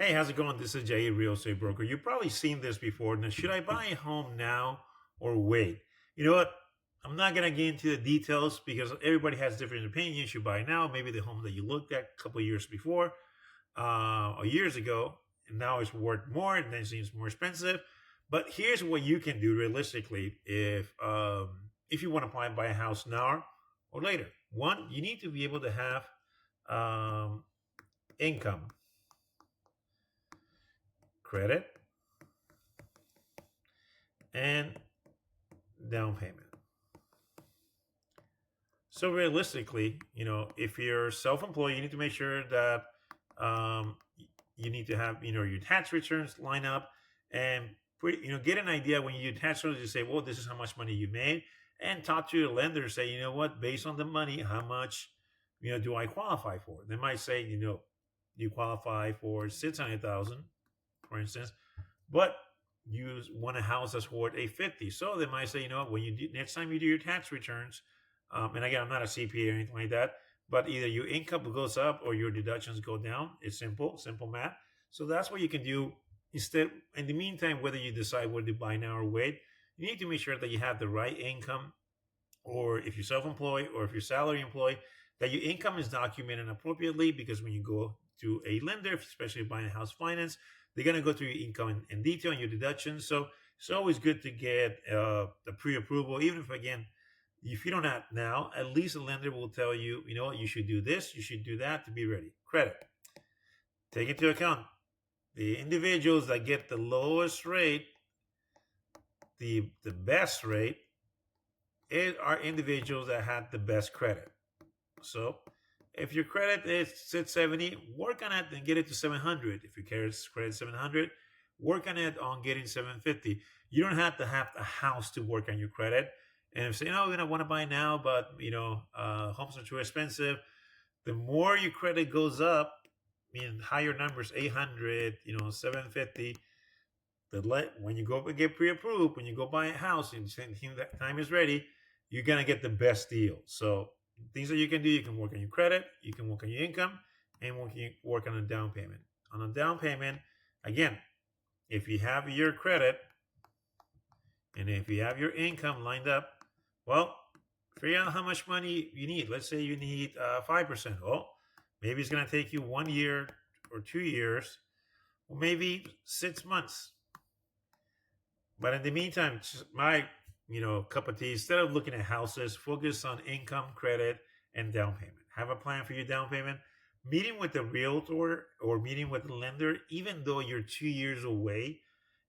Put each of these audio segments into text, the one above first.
Hey, how's it going? This is Jay, real estate broker. You've probably seen this before. Now, should I buy a home now or wait? You know what? I'm not going to get into the details because everybody has different opinions. You should buy now. Maybe the home that you looked at a couple of years before or years ago, and now it's worth more and then it seems more expensive. But here's what you can do realistically if you want to buy a house now or later. One, you need to be able to have um, income, credit, and down payment. So realistically, if you're self-employed, you need to make sure that um, you need to have, your tax returns line up and get an idea when you do tax returns. You say, well, this is how much money you made, and talk to your lender. Say, you know what, based on the money, how much, do I qualify for? They might say, you qualify for 600,000, for instance, but you want a house that's worth 850. So they might say, when you do, next time you do your tax returns, and again, I'm not a CPA or anything like that, but either your income goes up or your deductions go down. It's simple math. So that's what you can do instead. In the meantime, whether you decide whether to buy now or wait, you need to make sure that you have the right income, or if you're self-employed or if you're salary employed, that your income is documented appropriately, because when you go to a lender, especially buying a house finance, they're going to go through your income in detail and your deductions. So it's always good to get the pre-approval, even if, again, if you don't have now, at least a lender will tell you, you know what, you should do this, you should do that to be ready. Credit. Take into account the individuals that get the lowest rate, the best rate, are individuals that had the best credit. So if your credit is 670, work on it and get it to 700. If your credit 700, work on it on getting 750. You don't have the house to work on your credit. And if you say, no, I want to buy now, but homes are too expensive. The more your credit goes up, higher numbers, 800, 750. When you go and get pre-approved, when you go buy a house and that time is ready, you're gonna get the best deal. So things that you can do, you can work on your credit, you can work on your income, and work on a down payment. On a down payment, again, if you have your credit and if you have your income lined up, well, figure out how much money you need. Let's say you need 5%. Oh, maybe it's going to take you 1 year or 2 years, or maybe 6 months. But in the meantime, my cup of tea, instead of looking at houses, focus on income, credit, and down payment. Have a plan for your down payment. Meeting with the realtor or meeting with the lender, even though you're 2 years away,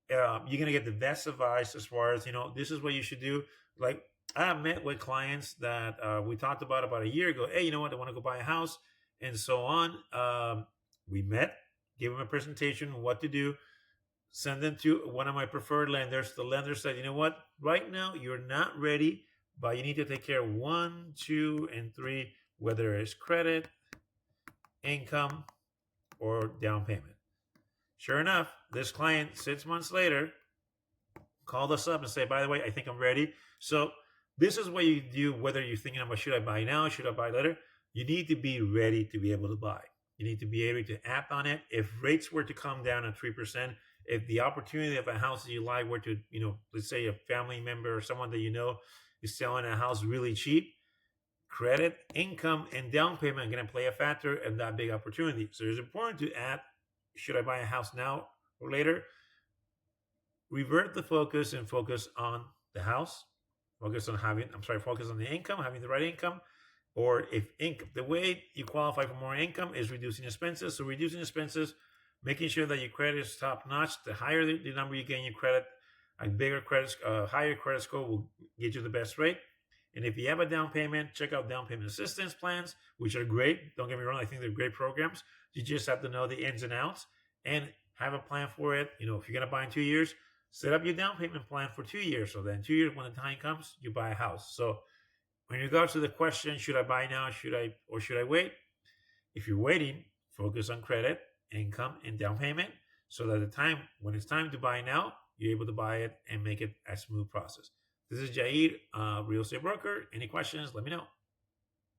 you're going to get the best advice as far as, this is what you should do. Like, I have met with clients that we talked about a year ago. Hey, you know what? I want to go buy a house and so on. We met, gave them a presentation, what to do, send them to one of my preferred lenders. The lender said, you know what? Right now, you're not ready, but you need to take care of 1, 2, and 3, whether it's credit, income, or down payment. Sure enough, this client 6 months later called us up and said, by the way, I think I'm ready. So this is what you do, whether you're thinking about, should I buy now, should I buy later? You need to be ready to be able to buy. You need to be able to act on it. If rates were to come down at 3%, if the opportunity of a house that you like were to, let's say a family member or someone that is selling a house really cheap, credit, income, and down payment are going to play a factor in that big opportunity. So it's important to add, should I buy a house now or later? Revert the focus and focus on the house. Focus on the income, having the right income. Or if the way you qualify for more income is reducing expenses. So reducing expenses, making sure that your credit is top notch. The higher the number you get in your credit, higher credit score will get you the best rate. And if you have a down payment, check out down payment assistance plans, which are great. Don't get me wrong, I think they're great programs. You just have to know the ins and outs and have a plan for it. If you're going to buy in 2 years, set up your down payment plan for 2 years. So then 2 years, when the time comes, you buy a house. So when you go to the question, should I buy now, should I wait? If you're waiting, focus on credit, income, and down payment, so that when it's time to buy now, you're able to buy it and make it a smooth process. This is Jair, real estate broker. Any questions, let me know.